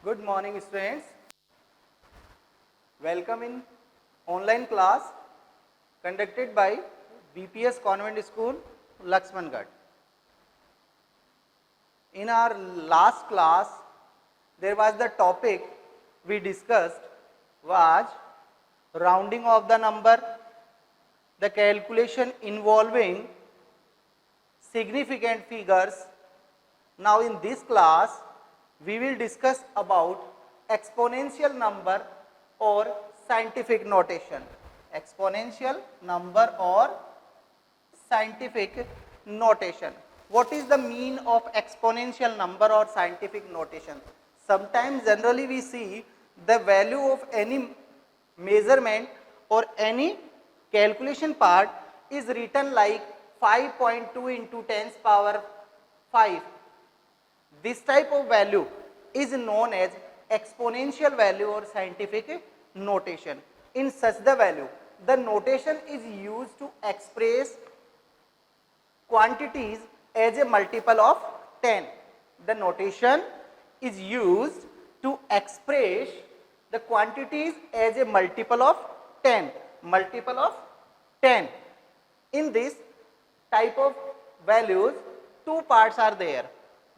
Good morning, students. Welcome in online class conducted by BPS Convent School, Laxmangarh. In our last class, there was the topic we discussed was rounding of the number, the calculation involving significant figures. Now in this class, we will discuss about exponential number or scientific notation. Exponential number or scientific notation. What is the mean of exponential number or scientific notation? Sometimes generally we see the value of any measurement or any calculation part is written like 5.2 into 10's power 5. This type of value is known as exponential value or scientific notation. In such the value, the notation is used to express quantities as a multiple of 10. The notation is used to express the quantities as a multiple of 10. Multiple of 10. In this type of values, two parts are there.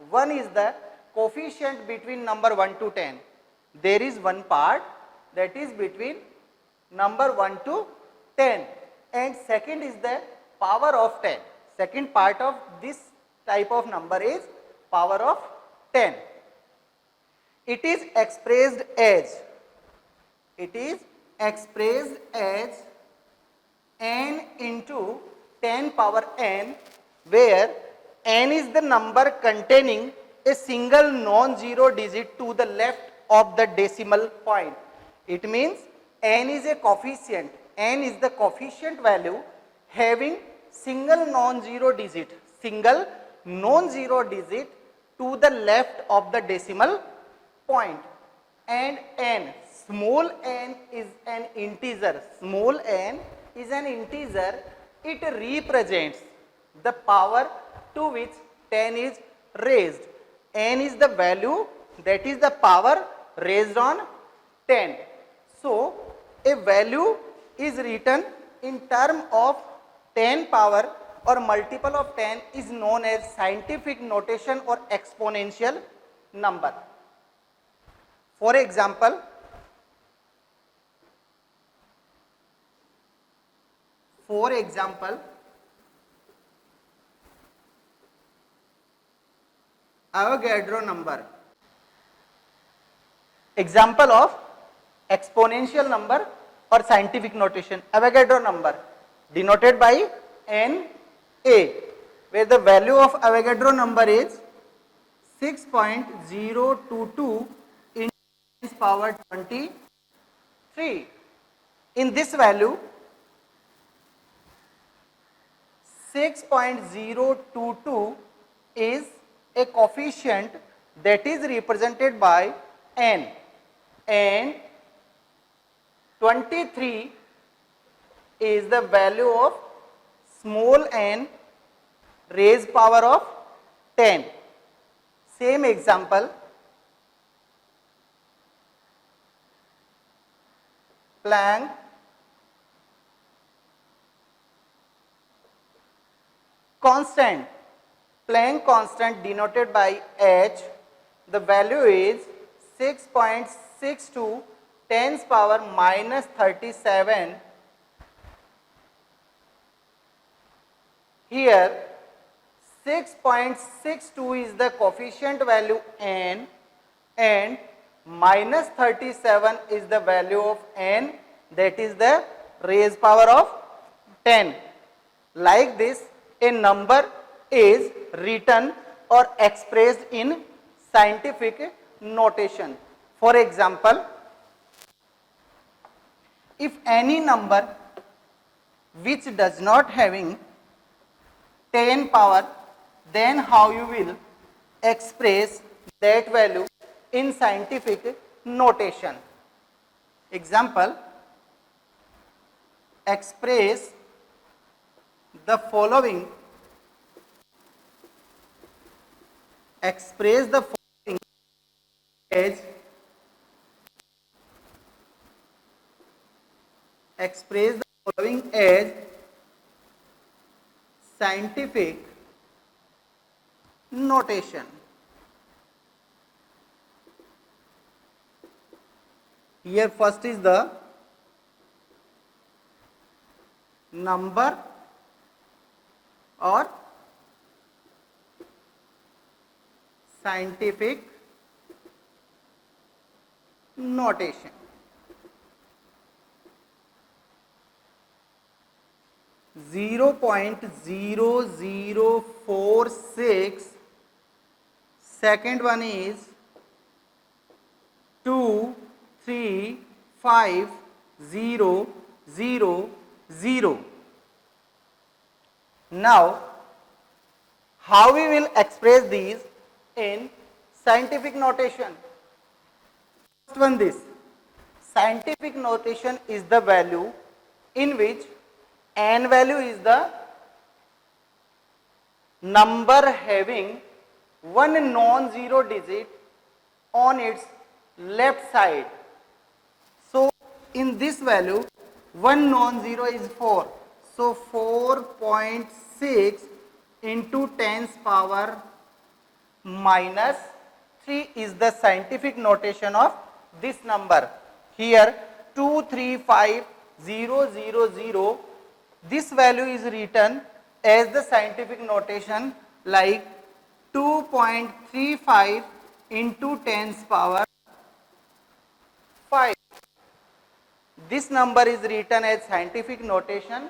One is the coefficient between number 1 to 10. There is one part that is between number 1 to 10, and second is the power of 10. Second part of this type of number is power of 10. It is expressed as n into 10 power n, where n is the number containing a single non-zero digit to the left of the decimal point. It means n is a coefficient. N is the coefficient value having single non-zero digit to the left of the decimal point. And n, small n is an integer. Small n is an integer. It represents the power to which 10 is raised. N is the value, that is the power raised on 10. So a value is written in term of 10 power or multiple of 10 is known as scientific notation or exponential number. For example, Avogadro number. Example of exponential number or scientific notation. Avogadro number denoted by Na, where the value of Avogadro number is 6.022 into 10 power 23. In this value, 6.022 is a coefficient that is represented by n, and 23 is the value of small n raised power of 10. Same example, Planck constant. Planck constant denoted by h, the value is 6.62 10's power minus 37. Here 6.62 is the coefficient value n, and minus 37 is the value of n, that is the raised power of 10. Like this, a number is written or expressed in scientific notation. For example, if any number which does not having 10 power, then how you will express that value in scientific notation. Example, express the following as express the following as scientific notation. Here first is the number or scientific notation. Zero point 0046. Second one is 23500. Now, how we will express these in scientific notation? First one, this scientific notation is the value in which n value is the number having one non-zero digit on its left side. So in this value, one non-zero is 4. So 4.6 into 10's power minus 3 is the scientific notation of this number. Here 235000, this value is written as the scientific notation like 2.35 into 10's power 5. This number is written as scientific notation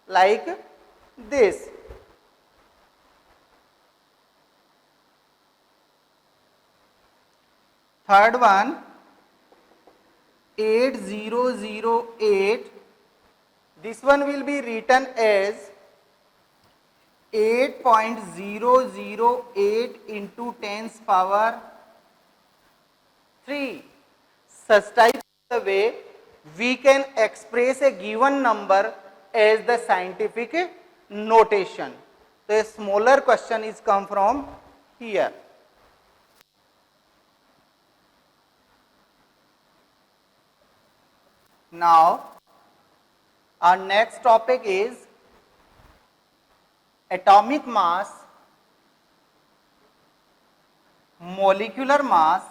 like this. Third one, 8008. This one will be written as 8.008 into 10's power 3. Such type of the way we can express a given number as the scientific notation. So a smaller question is come from here. Now, our next topic is atomic mass, molecular mass,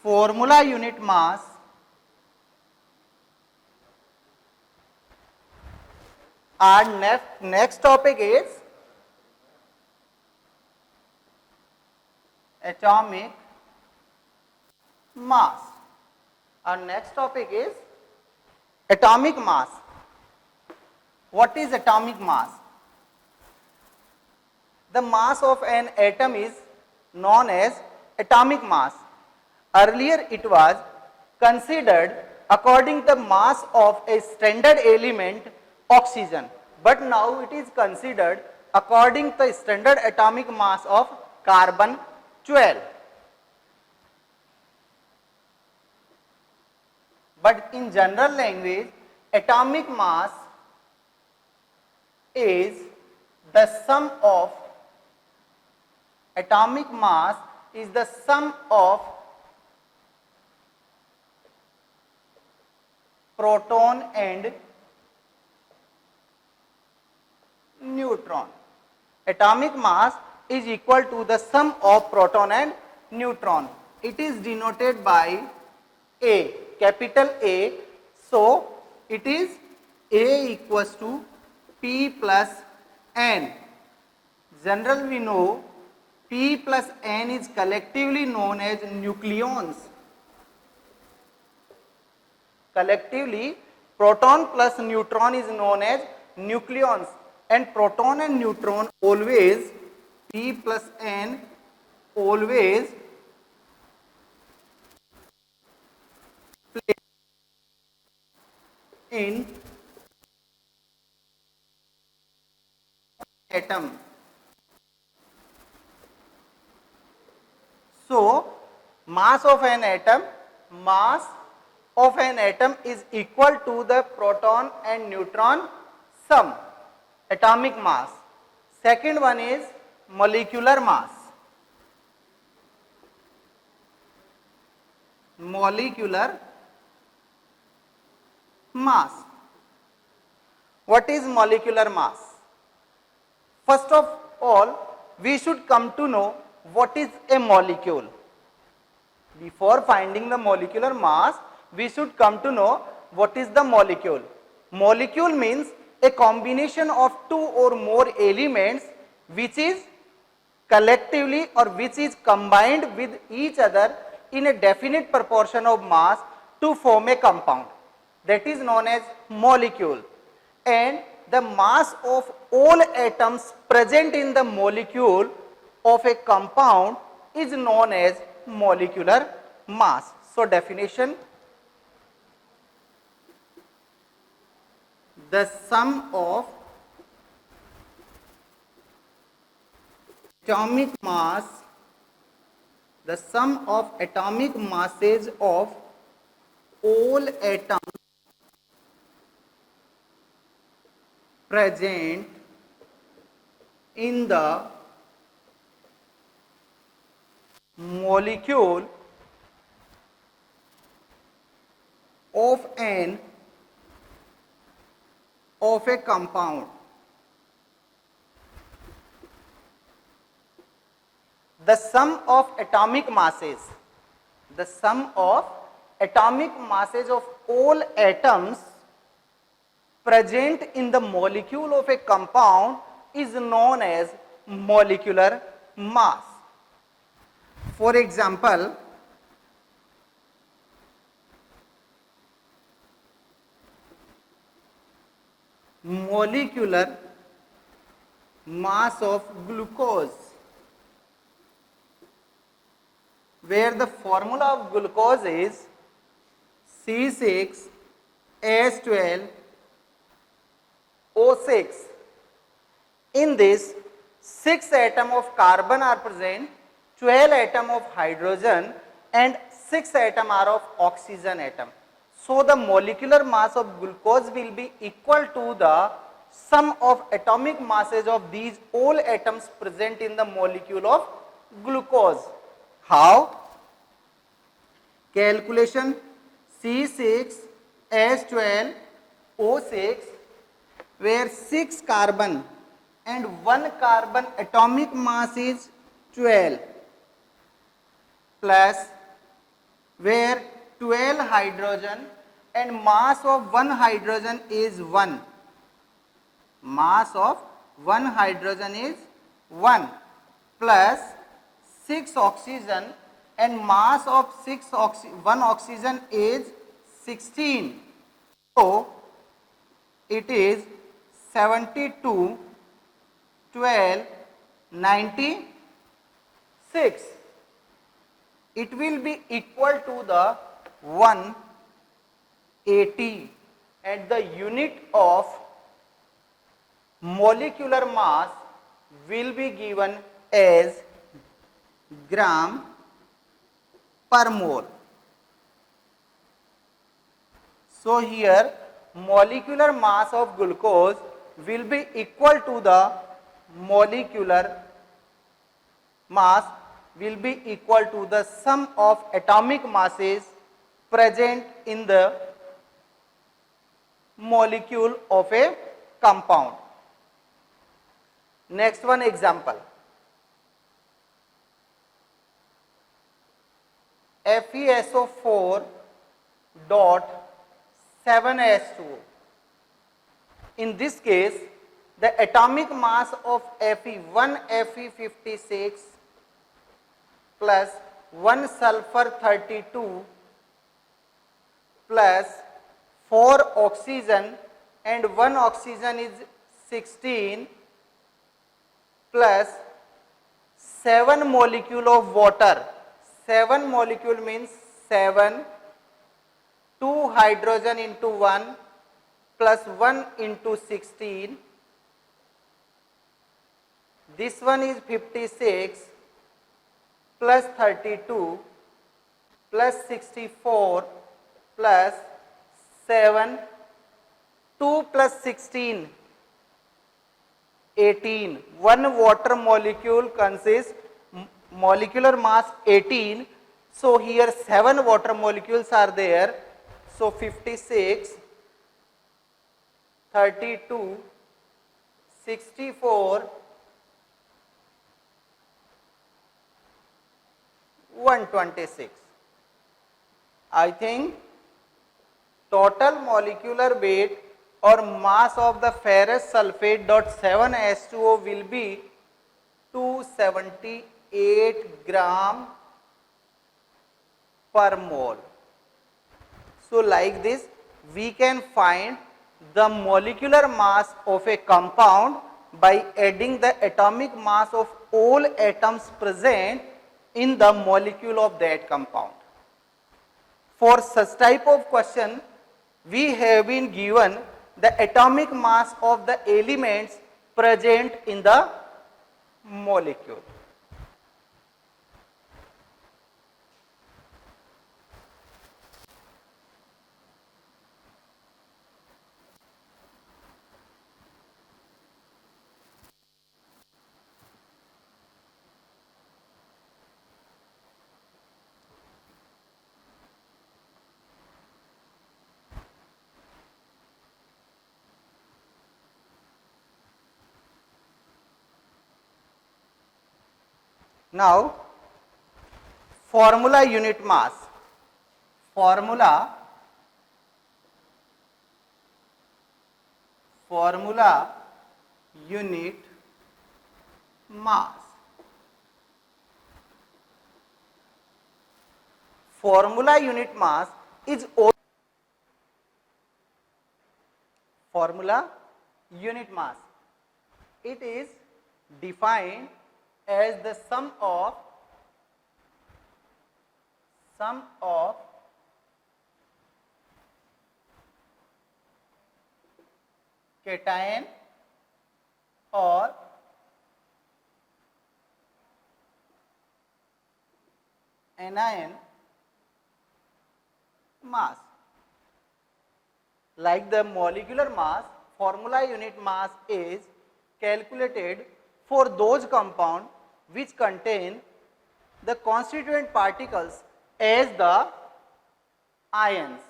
formula unit mass, our next topic is atomic mass. Our next topic is atomic mass. What is atomic mass? The mass of an atom is known as atomic mass. Earlier it was considered according to the mass of a standard element oxygen, but now it is considered according to the standard atomic mass of carbon 12. But in general language, atomic mass is the sum of proton and neutron. Atomic mass is equal to the sum of proton and neutron. It is denoted by A, capital A. So it is A equals to P plus N. General we know P plus N is collectively known as nucleons. Collectively, proton plus neutron is known as nucleons, and proton and neutron always, P plus N always play in atom. So, mass of an atom is equal to the proton and neutron sum, atomic mass. Second one is molecular mass. Molecular mass. What is molecular mass? First of all, we should come to know what is a molecule. Before finding the molecular mass, we should come to know what is the molecule. Molecule means a combination of two or more elements which is collectively or which is combined with each other in a definite proportion of mass to form a compound. That is known as molecule. And the mass of all atoms present in the molecule of a compound is known as molecular mass. So definition: the sum of atomic mass, the sum of atomic masses of all atoms present in the molecule of a compound. The sum of atomic masses, the sum of atomic masses of all atoms present in the molecule of a compound is known as molecular mass. For example, molecular mass of glucose, where the formula of glucose is C6H12O6. In this, 6 atoms of carbon are present, 12 atoms of hydrogen and 6 atoms are of oxygen atom. So the molecular mass of glucose will be equal to the sum of atomic masses of these all atoms present in the molecule of glucose. How? Calculation: C6H12O6, where 6 carbon and 1 carbon atomic mass is 12, plus where 12 hydrogen and mass of 1 hydrogen is 1. Mass of 1 hydrogen is 1, plus 6 oxygen and mass of 1 oxygen is 16. So it is 72, 12, 96. It will be equal to the 180, and the unit of molecular mass will be given as gram per mole. So here molecular mass of glucose will be equal to the molecular mass will be equal to the sum of atomic masses present in the molecule of a compound. Next one example. FeSO4 dot 7H2O. In this case, the atomic mass of Fe, 1 Fe56 plus 1 sulfur 32 plus 4 oxygen and 1 oxygen is 16 plus 7 molecule of water. 7 molecule means 7, 2 hydrogen into 1 plus 1 into 16. This one is 56 plus 32 plus 64 plus 7, 2 plus 16, 18. One water molecule consists molecular mass 18. So here 7 water molecules are there. So 56 32, 64, 126. I think total molecular weight or mass of the ferrous sulfate dot 7H2O will be 278 gram per mole. So like this we can find the molecular mass of a compound by adding the atomic mass of all atoms present in the molecule of that compound. For such type of question, we have been given the atomic mass of the elements present in the molecule. Now, formula unit mass. Formula unit mass. Formula unit mass is formula unit mass. It is defined as the sum of cation or anion mass. Like the molecular mass, formula unit mass is calculated for those compounds which contain the constituent particles as the ions.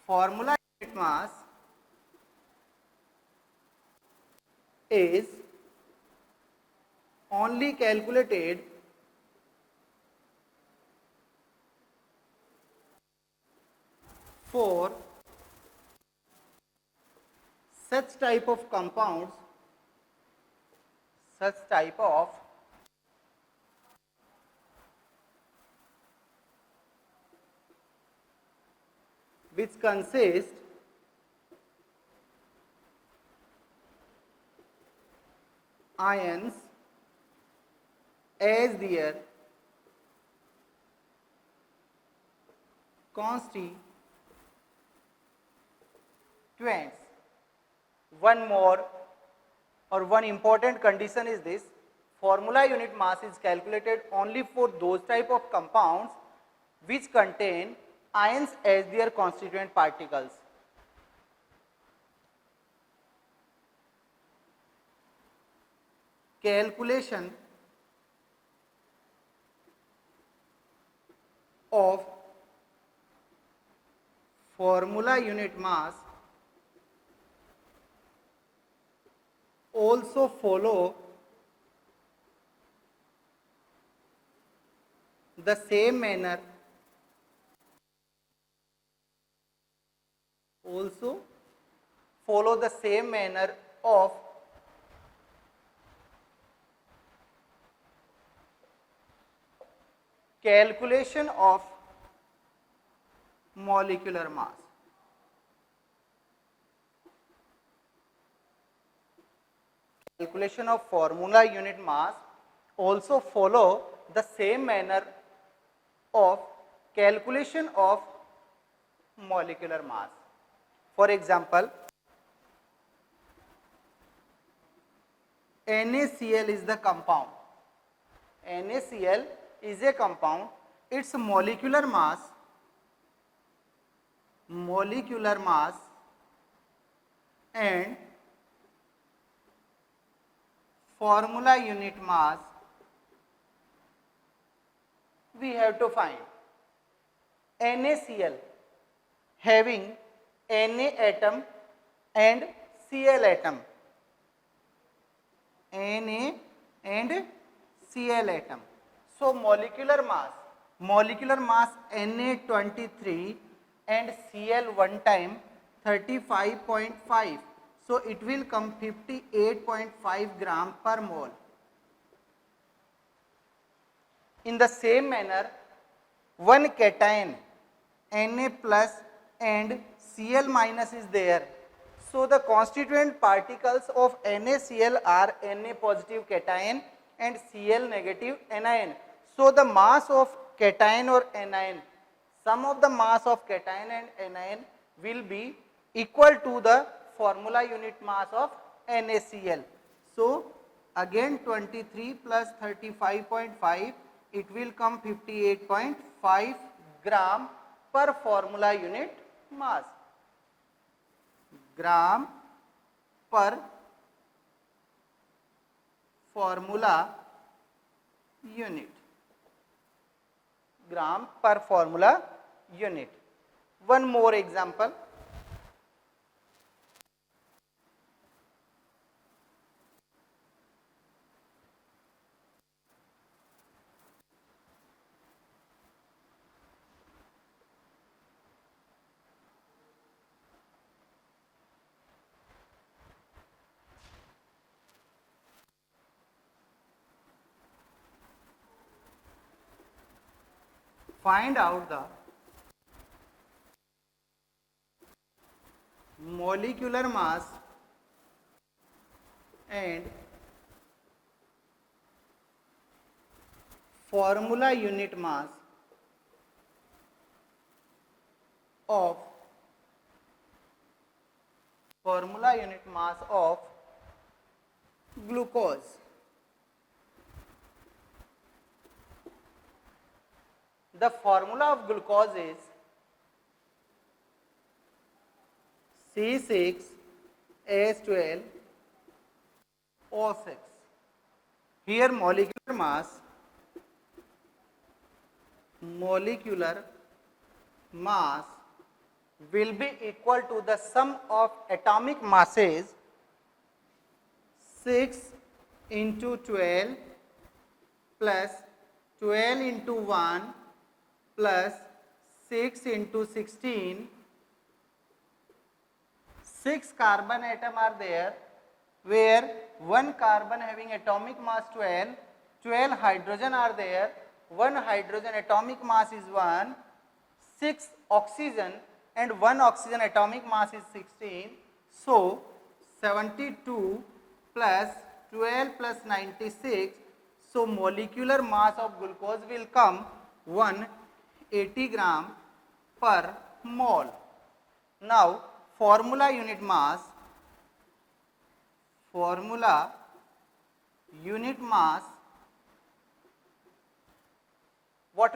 Formula unit mass is only calculated for such type of compounds, which consist ions as their constituents. One more or one important condition is this: formula unit mass is calculated only for those type of compounds which contain ions as their constituent particles. Calculation of formula unit mass also follow the same manner of calculation of molecular mass. Calculation of formula unit mass also follow the same manner of calculation of molecular mass. For example, NaCl is the compound. NaCl is a compound. Its molecular mass and formula unit mass we have to find. NaCl having Na atom and Cl atom, Na and Cl atom. So molecular mass Na23 and Cl one time 35.5. So it will come 58.5 gram per mole. In the same manner, one cation Na plus and Cl minus is there. So the constituent particles of NaCl are Na positive cation and Cl negative anion. So the mass of cation or anion, sum of the mass of cation and anion will be equal to the formula unit mass of NaCl. So again 23 plus 35.5, it will come 58.5 gram per formula unit mass. Gram per formula unit. Gram per formula unit. One more example. Find out the molecular mass and formula unit mass of glucose. The formula of glucose is C6H12O6. Here molecular mass will be equal to the sum of atomic masses 6 into 12 plus 12 into 1 plus 6 into 16. 6 carbon atom are there, where one carbon having atomic mass 12, 12 hydrogen are there, one hydrogen atomic mass is 1, 6 oxygen and one oxygen atomic mass is 16. So 72 plus 12 plus 96. So molecular mass of glucose will come 180 gram per mole. Now formula unit mass, what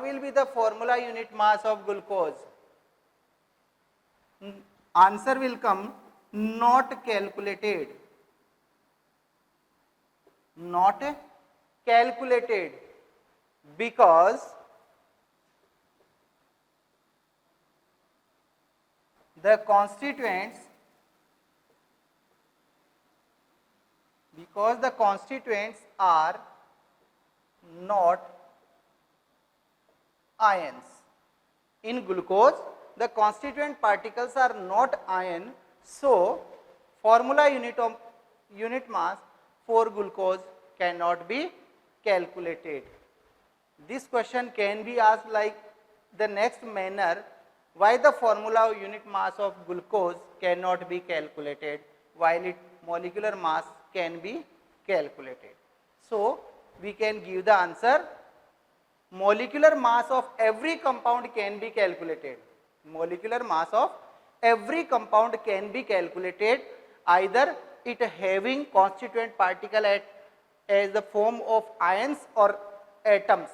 will be the formula unit mass of glucose? Answer will come not calculated. Not calculated because the constituents are not ions. In glucose, the constituent particles are not ion, so formula unit mass for glucose cannot be calculated. This question can be asked like the next manner: why the formula unit mass of glucose cannot be calculated while its molecular mass can be calculated. So we can give the answer: molecular mass of every compound can be calculated. Molecular mass of every compound can be calculated, either it having constituent particle as the form of ions or atoms,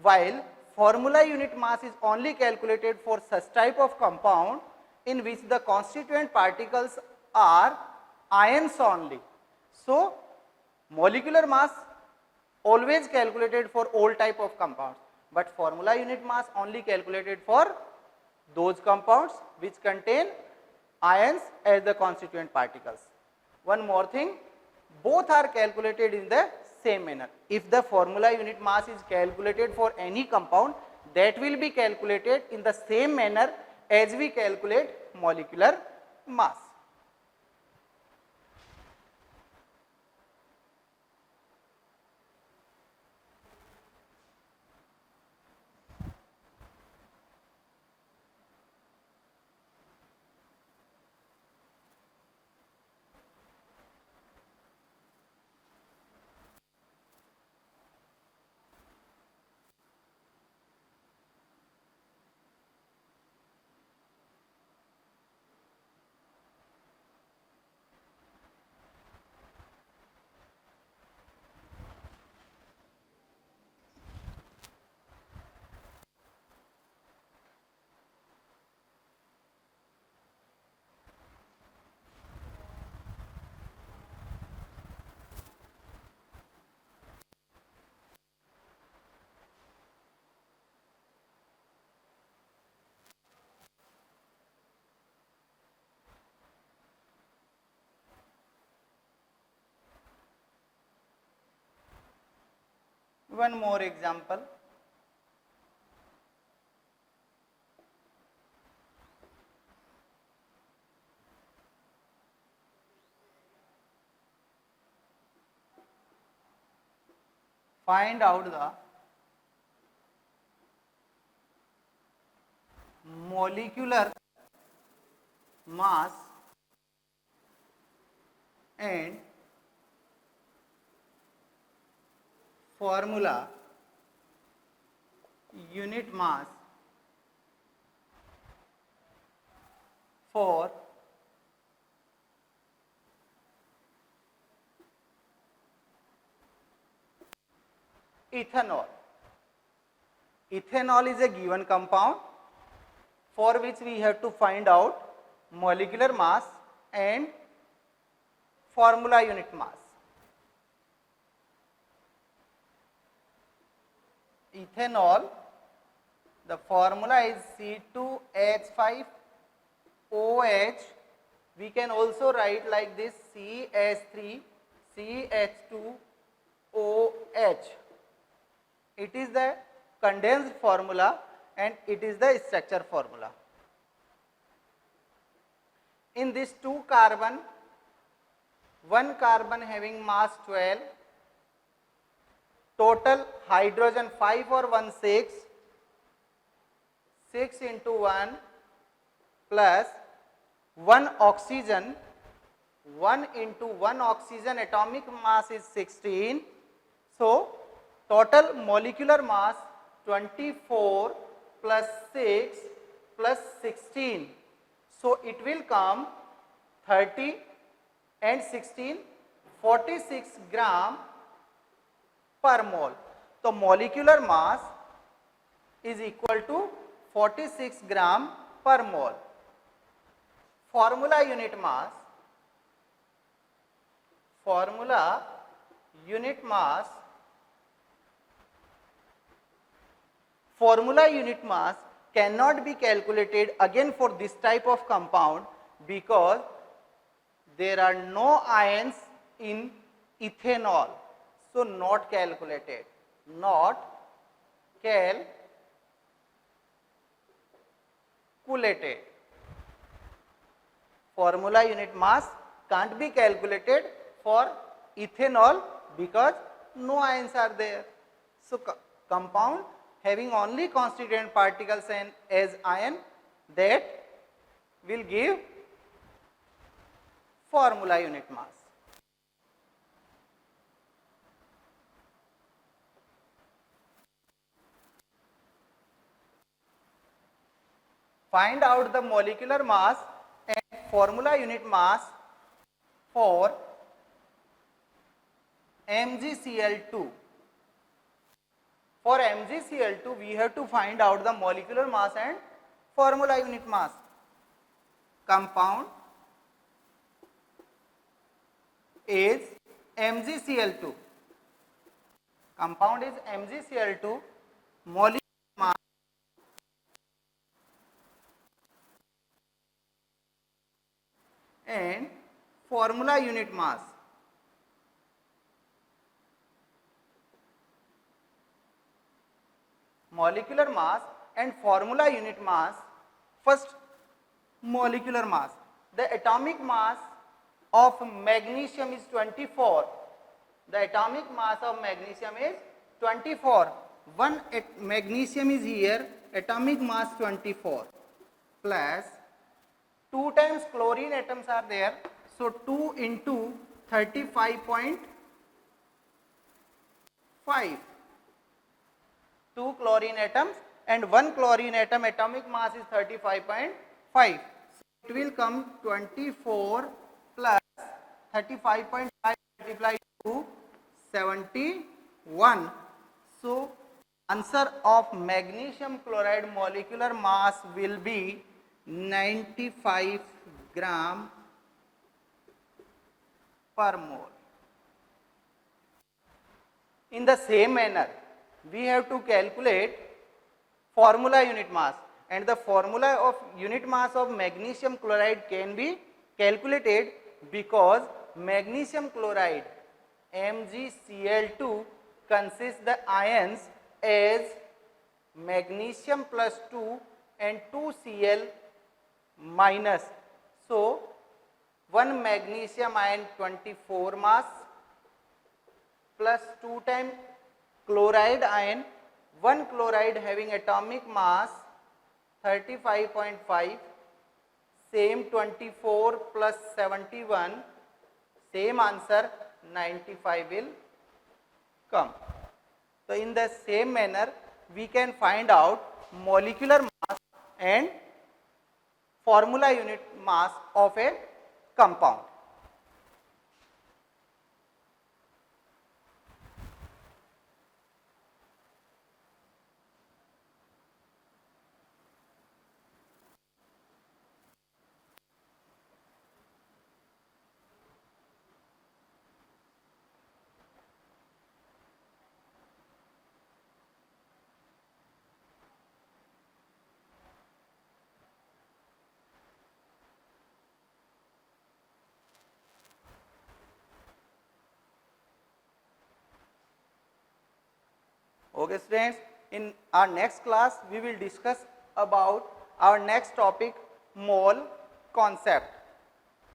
while formula unit mass is only calculated for such type of compound in which the constituent particles are ions only. So molecular mass always calculated for all type of compounds. but formula unit mass only calculated for those compounds which contain ions as the constituent particles. One more thing, both are calculated in the same manner. If the formula unit mass is calculated for any compound, that will be calculated in the same manner as we calculate molecular mass. One more example. Find out the molecular mass and formula unit mass for ethanol. Ethanol is a given compound for which we have to find out molecular mass and formula unit mass. Ethanol, the formula is C2H5OH. We can also write like this, CH3CH2OH. It is the condensed formula and it is the structure formula. In this 2 carbon, 1 carbon having mass 12, total hydrogen 5 or 1 6, 6 into 1 plus 1 oxygen, 1 into 1 oxygen atomic mass is 16. So, total molecular mass 24 plus 6 plus 16. So, it will come 30 and 16, 46 gram per mole. So, molecular mass is equal to 46 gram per mole. Formula unit mass, formula unit mass, formula unit mass cannot be calculated again for this type of compound because there are no ions in ethanol. So, not calculated, not calculated. Formula unit mass can't be calculated for ethanol because no ions are there. So, compound having only constituent particles and as ion, that will give formula unit mass. Find out the molecular mass and formula unit mass for MgCl2. For MgCl2, we have to find out the molecular mass and formula unit mass. Compound is MgCl2. Compound is MgCl2 molecular mass and formula unit mass. Molecular mass and formula unit mass. First, molecular mass. The atomic mass of magnesium is 24. The atomic mass of magnesium is 24. One magnesium is here, atomic mass 24, plus 2 times chlorine atoms are there. So 2 into 35.5. 2 chlorine atoms and 1 chlorine atom atomic mass is 35.5. So it will come 24 plus 35.5 multiplied to 71. So answer of magnesium chloride molecular mass will be 95 gram per mole. In the same manner, we have to calculate formula unit mass, and the formula of unit mass of magnesium chloride can be calculated because magnesium chloride MgCl2 consists the ions as magnesium plus 2 and 2Cl minus. So 1 magnesium ion 24 mass plus 2 times chloride ion, 1 chloride having atomic mass 35.5, same 24 plus 71, same answer 95 will come. So in the same manner we can find out molecular mass and formula unit mass of a compound. Okay students, in our next class we will discuss about our next topic, mole concept.